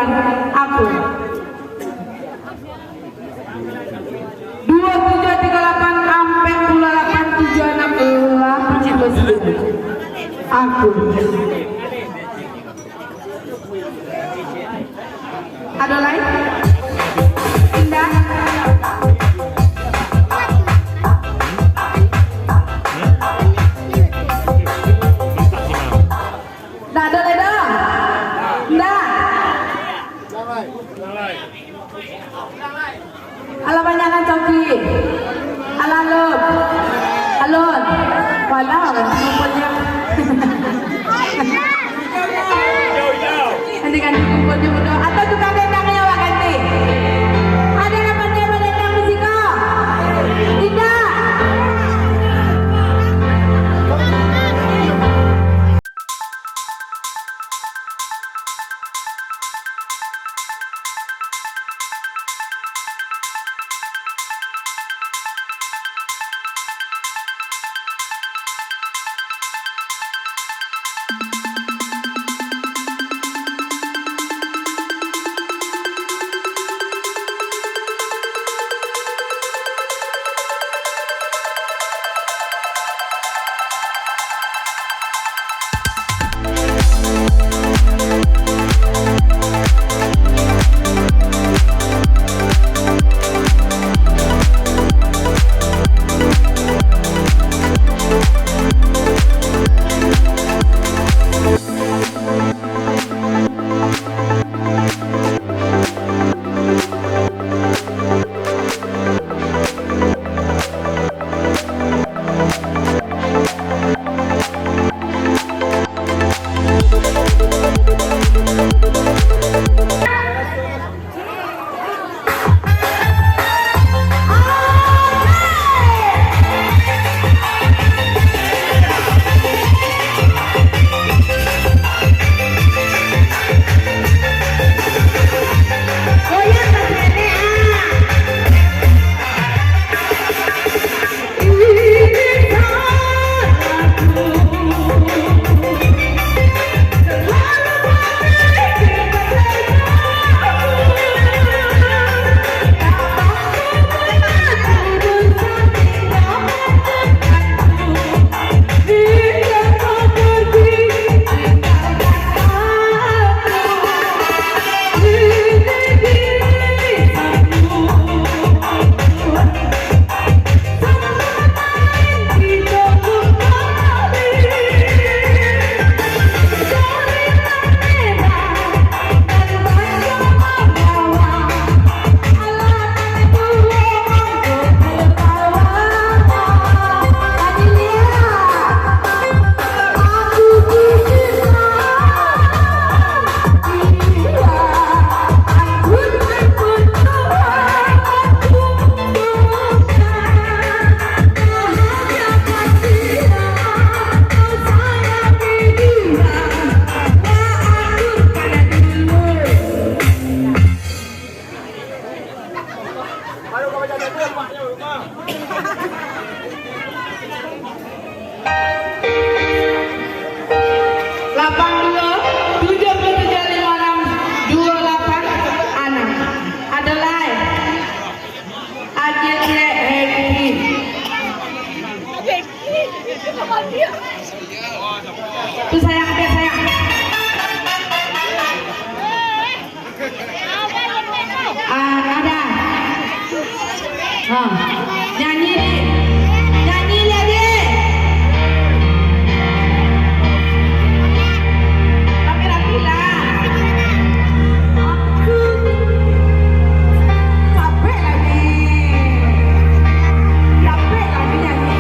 bulan aku. 2738 sampai 28716 aku. Ada lain? Indah. Dah ada lain dah. Indah. Ala banyakan coki. Ala lep. Alon. Walau kumpulnya. Nanti kan kumpulnya mudah. Atau tukang dendangnya wak ganti. Ada yang pandai-pandai musika? Tidak. Tuh sayang, ada sayang. Ada. Nyanyi deh. Nyanyi ya deh. Kamera bilang. Aku capek lagi. Capek lagi nyanyi.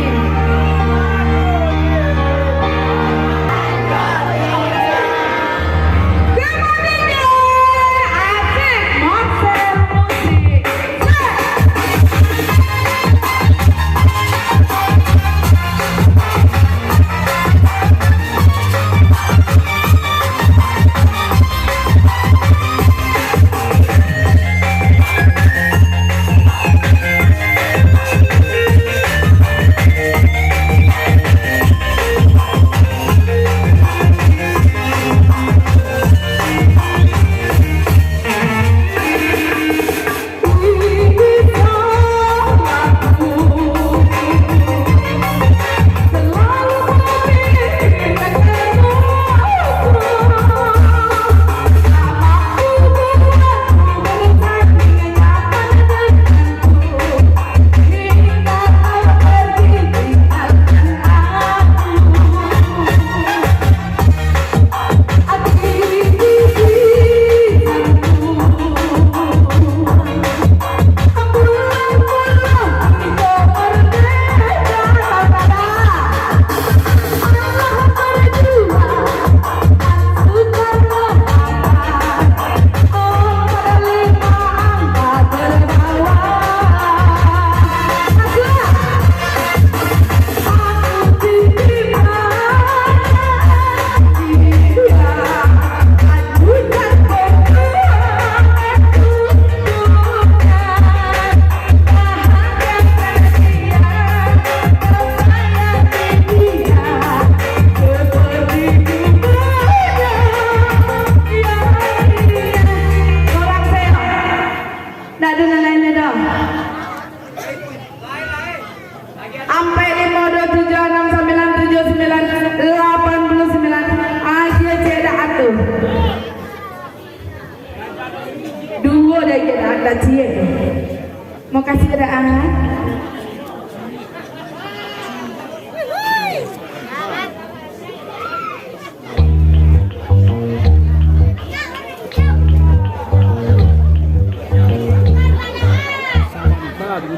kasih Daan.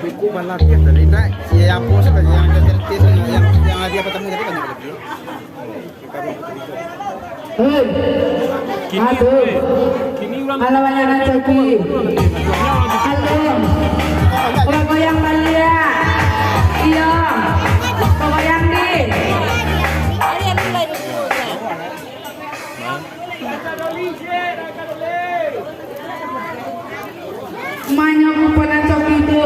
Buku latihan dari nak siapa saja yang dia bertemu tadi banyak lagi. Hei, aduh, alamannya nanti. Halo, orang goyang balik ya. Iya, goyang nih. Semuanya kumpulan coki itu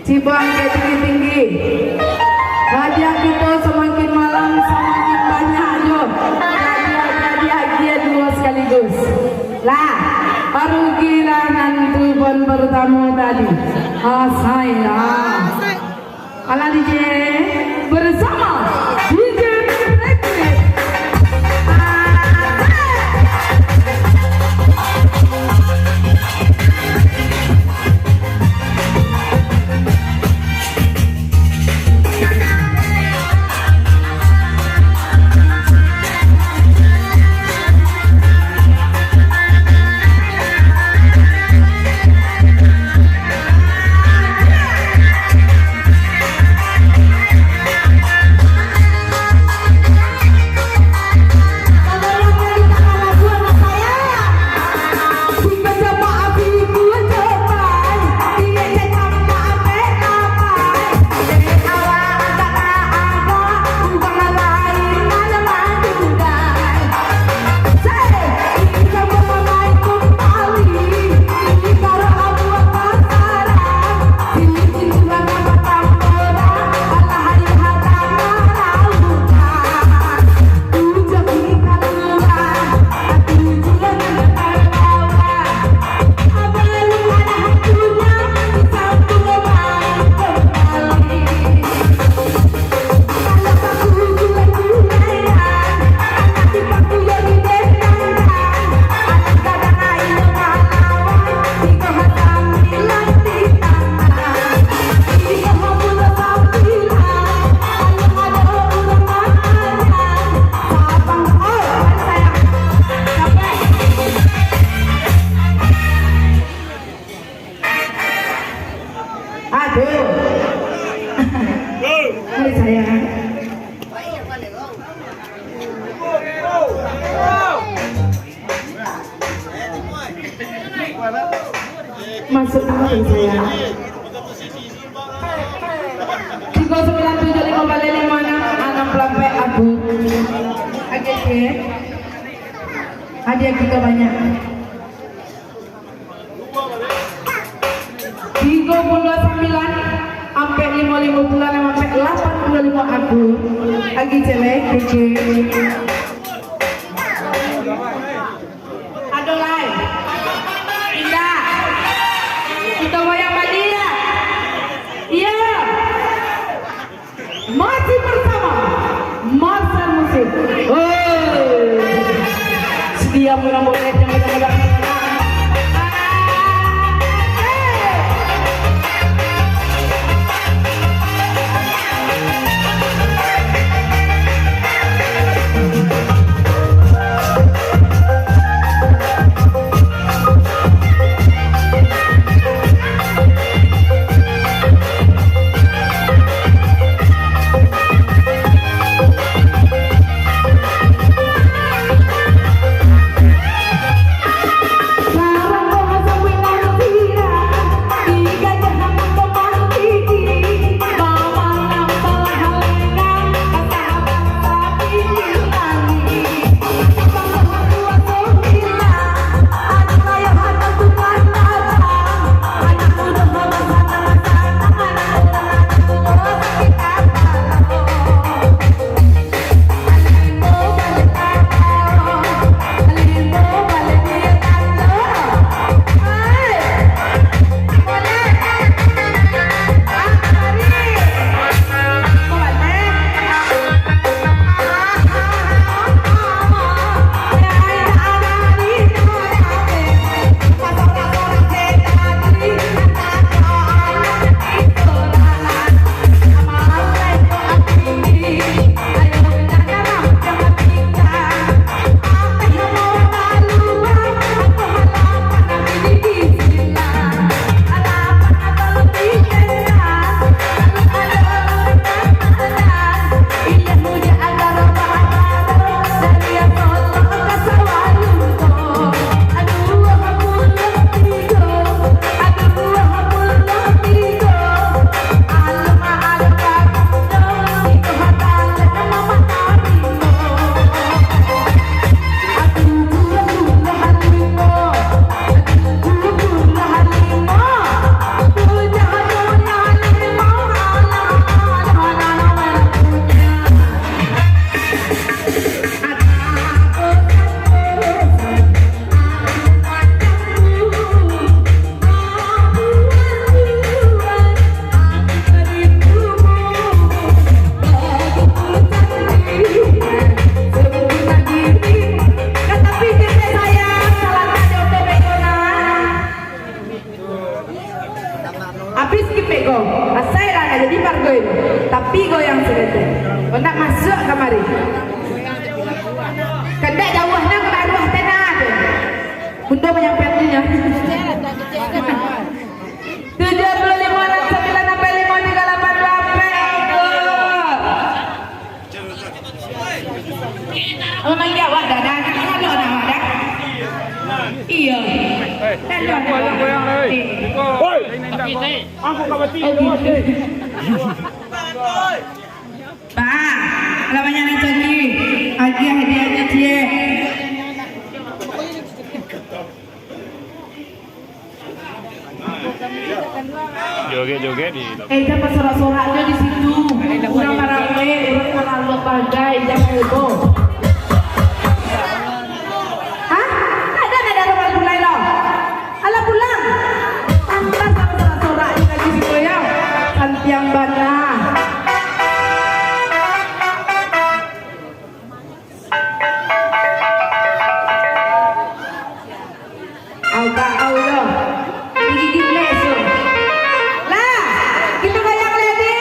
Cibang kayak tinggi-tinggi. Hadiah kita semakin malam semakin banyak aja. Hadiah dua sekaligus. Lah, baru gila nanti pun bertamu tadi. Saya ala DJ bersama DJ Blackpink. Masuk dulu saya. 3975 pelampai aku. Oke. Hadiah kita banyak. 39 sampai 55 bulan sampai 85 aku. Lagi cewek kece. Adolai. Indah. Kita wayang balik ya. Iya. Masih bersama Marcel Musik. Sedia mudah-mudahan yang mudah-mudahan. Untuk menyampaikannya. 75 dan 9 sampai 5 38 sampai aku. Memang jawab dah kalau nak dah. Iya. Goyang leh. Oi. Aku kabati. Pak, kalau banyak nak cuci, hadiah hadiahnya dia. Joget-joget di. Jangan sorak-sorak aja di situ. Udah marame, udah malu bagai, jangan heboh. Hah? Ada rumah mulai loh. Alah pulang. Antar sama sorak-sorak aja di situ ya. Santiang bana. Au loh. Gigi lesu. Lah, kita goyang lagi.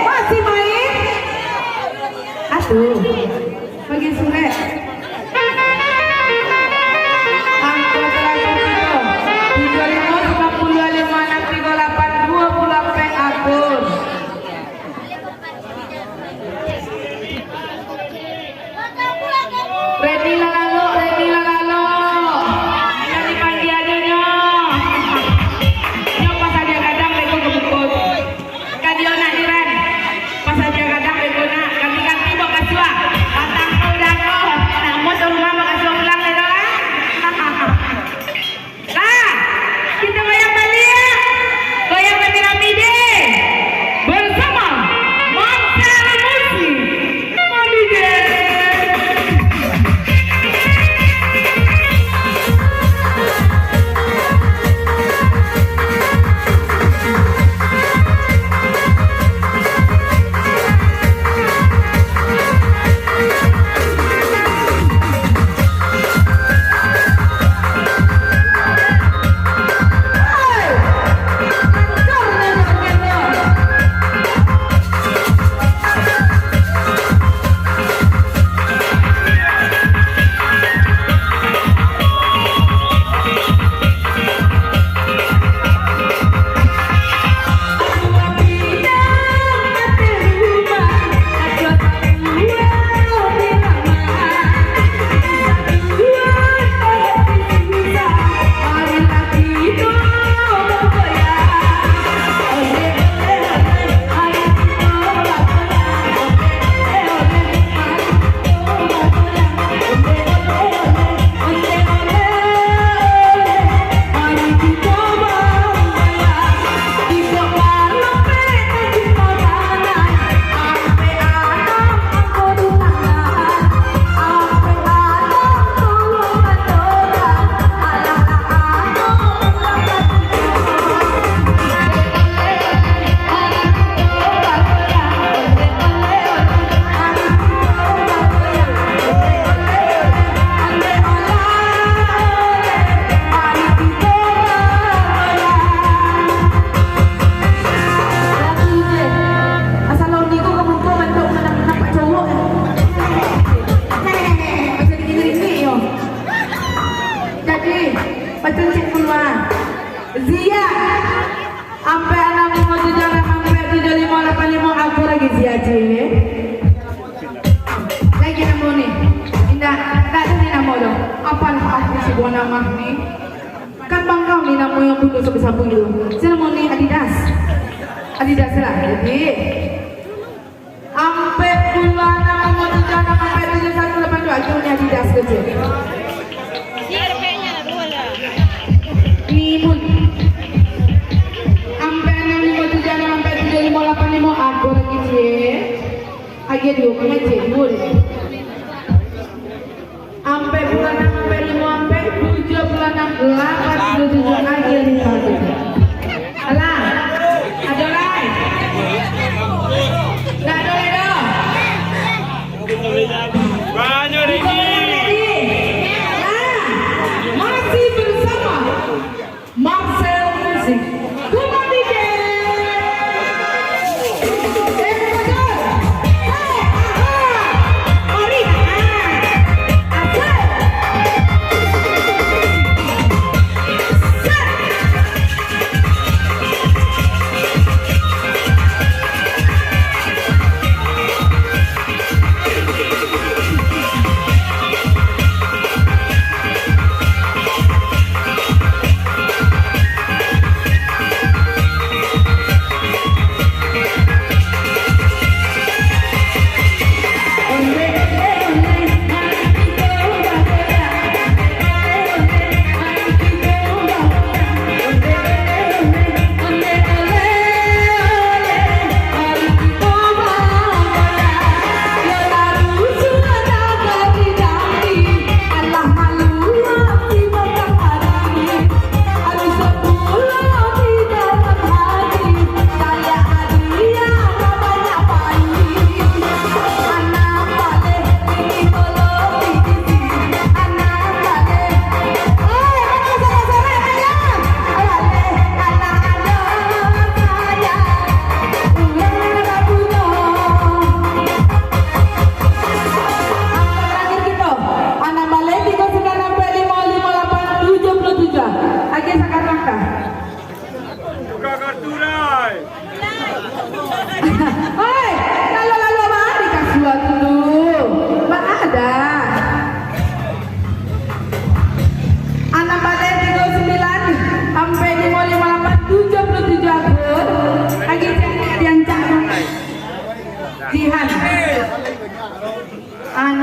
Masih main? Aduh, bagi surat. Angka terakhir itu 75 akun. Ready lah lalu. Dari pagi aja pas aja kadang beko kebukut. Kadio nak diran. Pas aja kadang beko nak ganti-ganti mau kasua. Patang kau dah kau. Nak mau tu rumah mau kasua ulang le dah. Lah, kita goyang balik ya. Goyang piramide. Bersama Marcel Musi. Piramide. Zia sampai 6575 aku lagi Zia J. Lagi nama ni. Indah, tak ada ni nama dong. Apalah aku sebuah nama ni. Kan bangga ni nama yang dulu sabu-sabu itu. Saya nama ni Adidas. Adidas lah. Jadi sampai puluhan 6575 aku ni Adidas kecil. Nimun sampai 6575 aku lagi je agak dua pengaji dua sampai bulan 6 sampai 5 sampai 7 bulan 6 8 7 lagi di satu alah ada lain tak ada dah Banyak lagi. masih bersama Marcel Musi.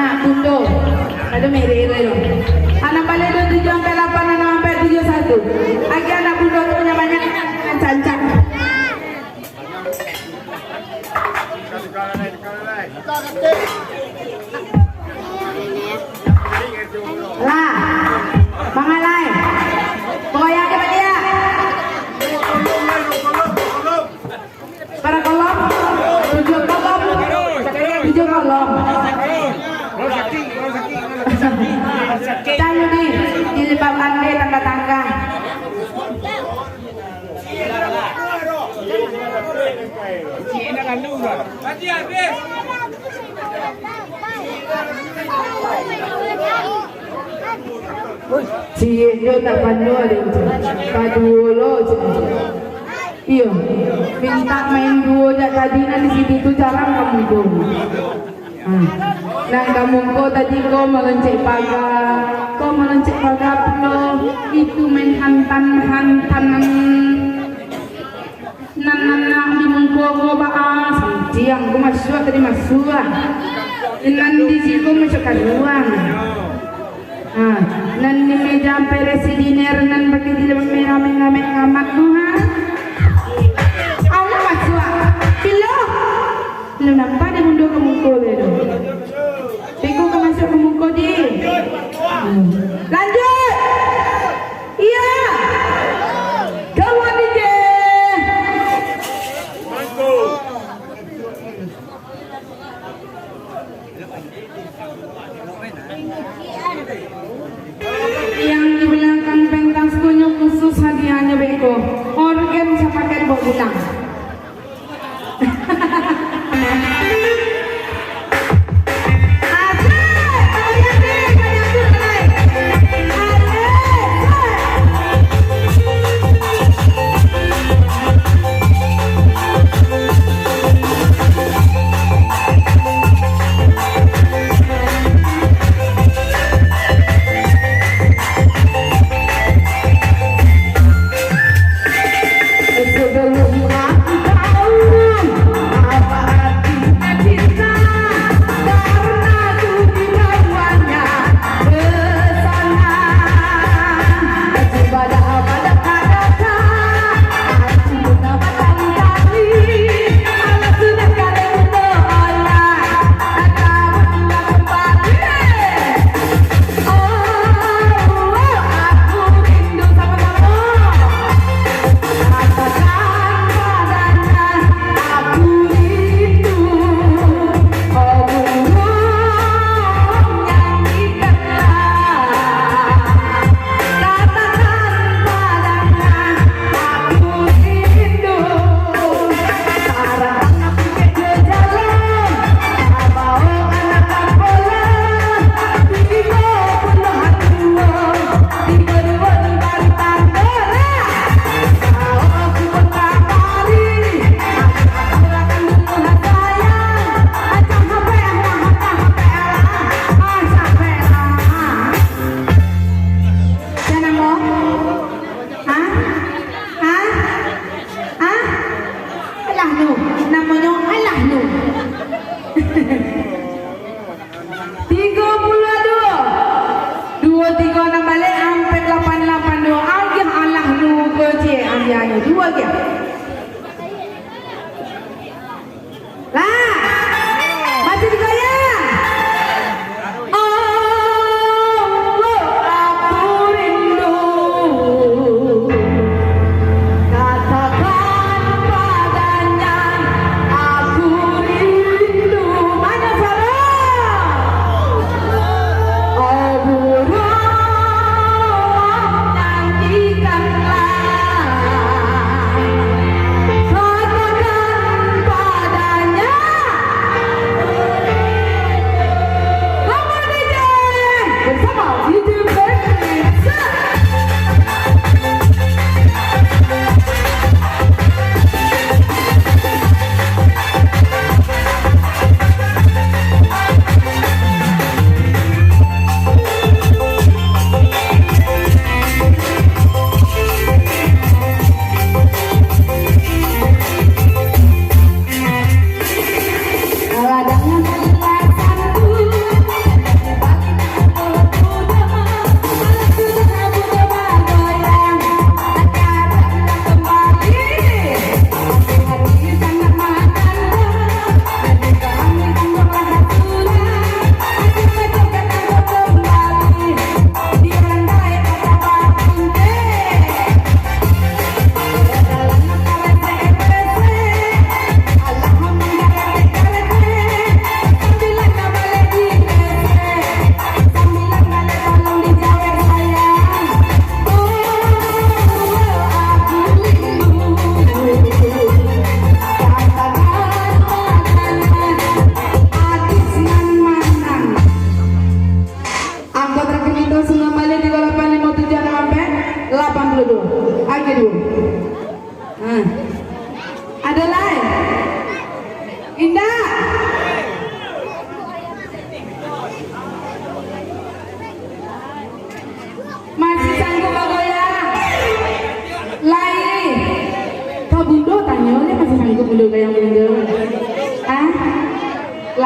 anak bundo. Ada mereka itu. Anak balik itu 7 sampai 8, anak sampai 71. Lagi anak bundo punya banyak cancang. Lah, mangalai. Pokoknya apa dia? Para kolom, 7 kolom, 7 kolom. Jangan nih, dilipatkan deh tangga-tangga. Cie tak pandu ada itu, kadulo iyo, minta main duo jak tadi nanti situ tu jarang kamu tu. Dan kamu ko tadi ko melencek pagar pula itu main hantan nan di mengko ko baas siang ko masuk tadi masuk nan di situ masuk karuang. Nan di meja presiden nan bagi di merame ngamat tuhan. Allah masuk. Bilo nampak di mundur ke mungko itu. Tengok ke masuk ke mungko di. Lanjut. Iya. Kawan DJ. Yang di belakang pentas punya khusus hadiahnya beko. Organ saya pakai bawa pulang.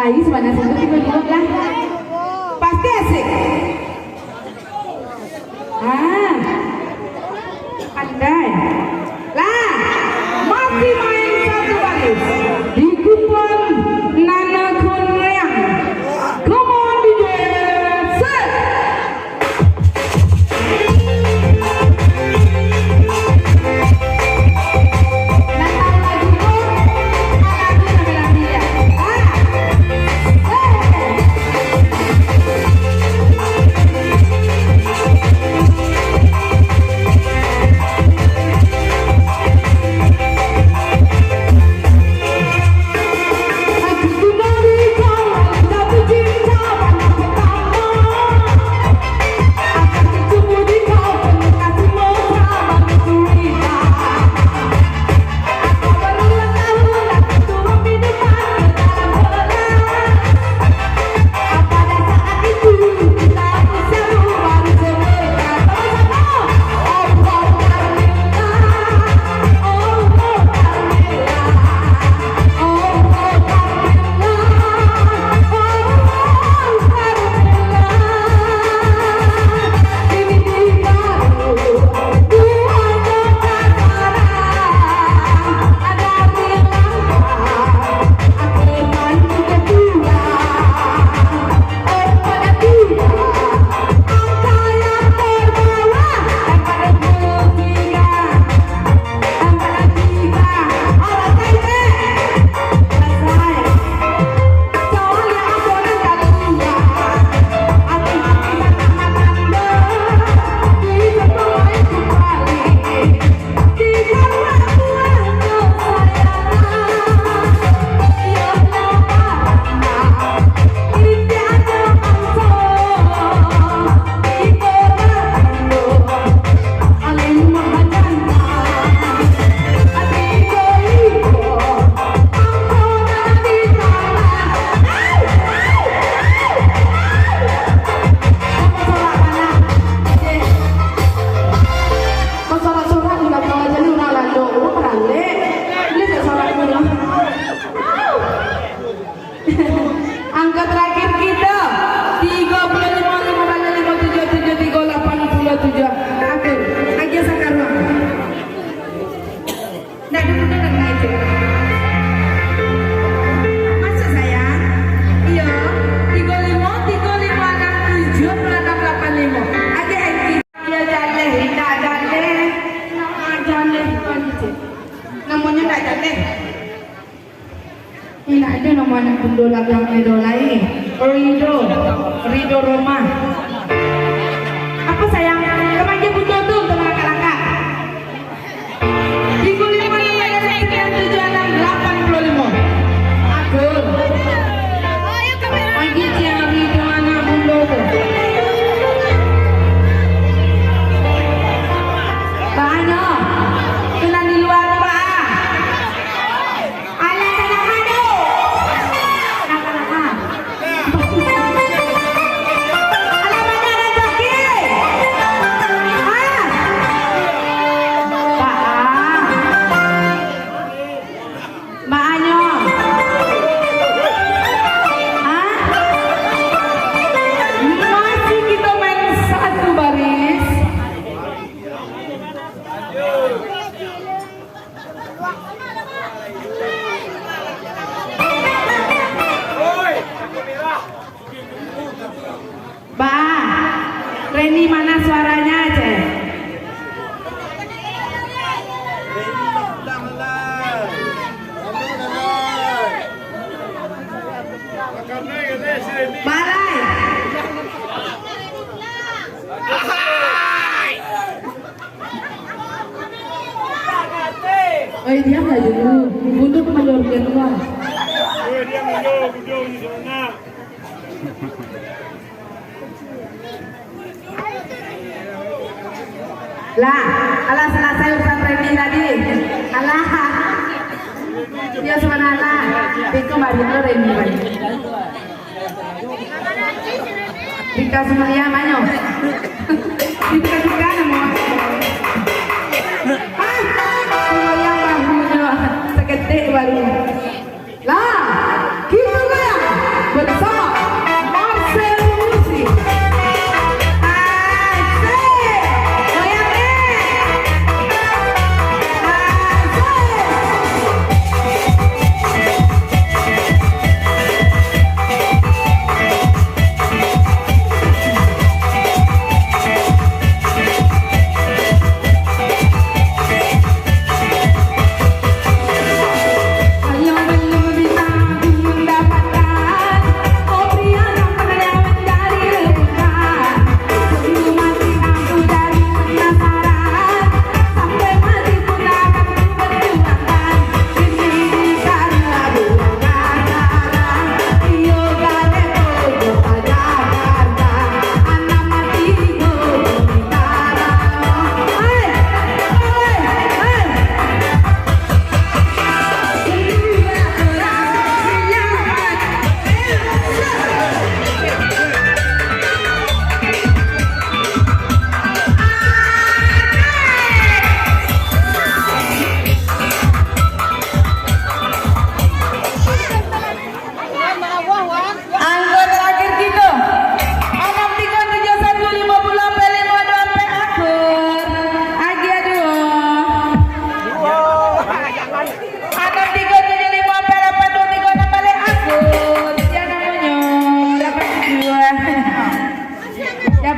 Mulai sebanyak 1, 2, 3 lah. Pasti asik. Pandai. Lah, masih main satu baris. Di kupon Nana Kunreang. Come on DJ, set. Datang lagu tu, lagu sambil dia. Angka terakhir kita 35, 57, 87. Akhir, aja sekarang. Nah, dulu aja. Masa sayang? Iya, 35, 67, 85. Aja Eki. Iya jaleh, tidak jaleh. Nama jaleh gitu. Namanya tidak jaleh. Ini ada nama anak pendola yang idolai. Rido Roma. Apa sayang? Kemana butuh tuh teman kakak? Di 5, 6, 7, 6, 85. Aduh. Lagi cari Rido anak pendola. Banyak. Kena di luar Pak. Reni mana suaranya aja? Balai. Oh dia nggak dulu, bunduk mayor kedua. Dia mundur di sana. Lah, alah selesai urusan Reni tadi. Alah. Ya subhanallah. Biko balik lo Reni balik. Bika semuanya manyo. Bika juga nama. Semuanya bahunya seketik baru. Lah, gitu kan?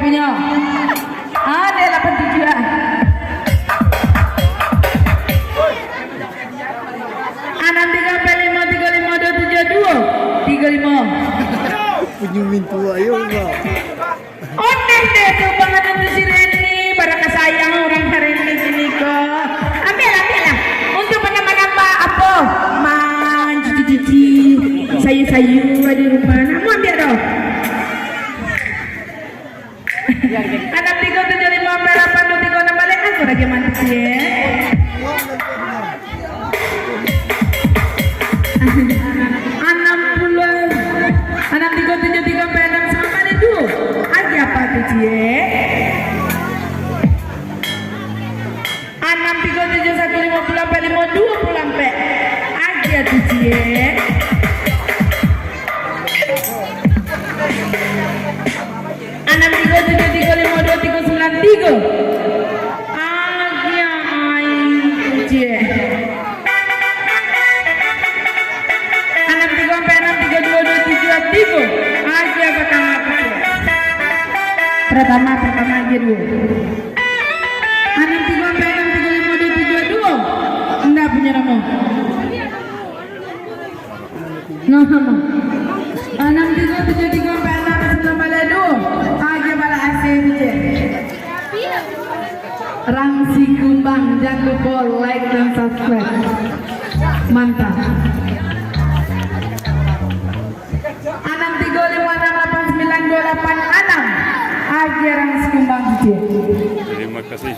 punya. Ada 87 ah. 65 Penyumin tua ayo enggak. Oke deh tuh banget untuk si Reni. Pada kesayang orang hari ini sini kok. Ambil lah. Untuk menambah apa? Cuci sayur di rumah. Namun ambil dong. 6375 berapa tuh 36 balik aku lagi mantap ya. 6373 lagi apa tuh cie? 637150 lampe lagi tuh cie. 6373529393 lagi ai cie. 63463227 aja pertama aja dulu. 63463227 enggak punya nama. Nama 63734692 aja bala asih aja. Rangsi Kumbang, jangan lupa like dan subscribe. Mantap. 63568928 aja Rangsi Kumbang. Terima kasih.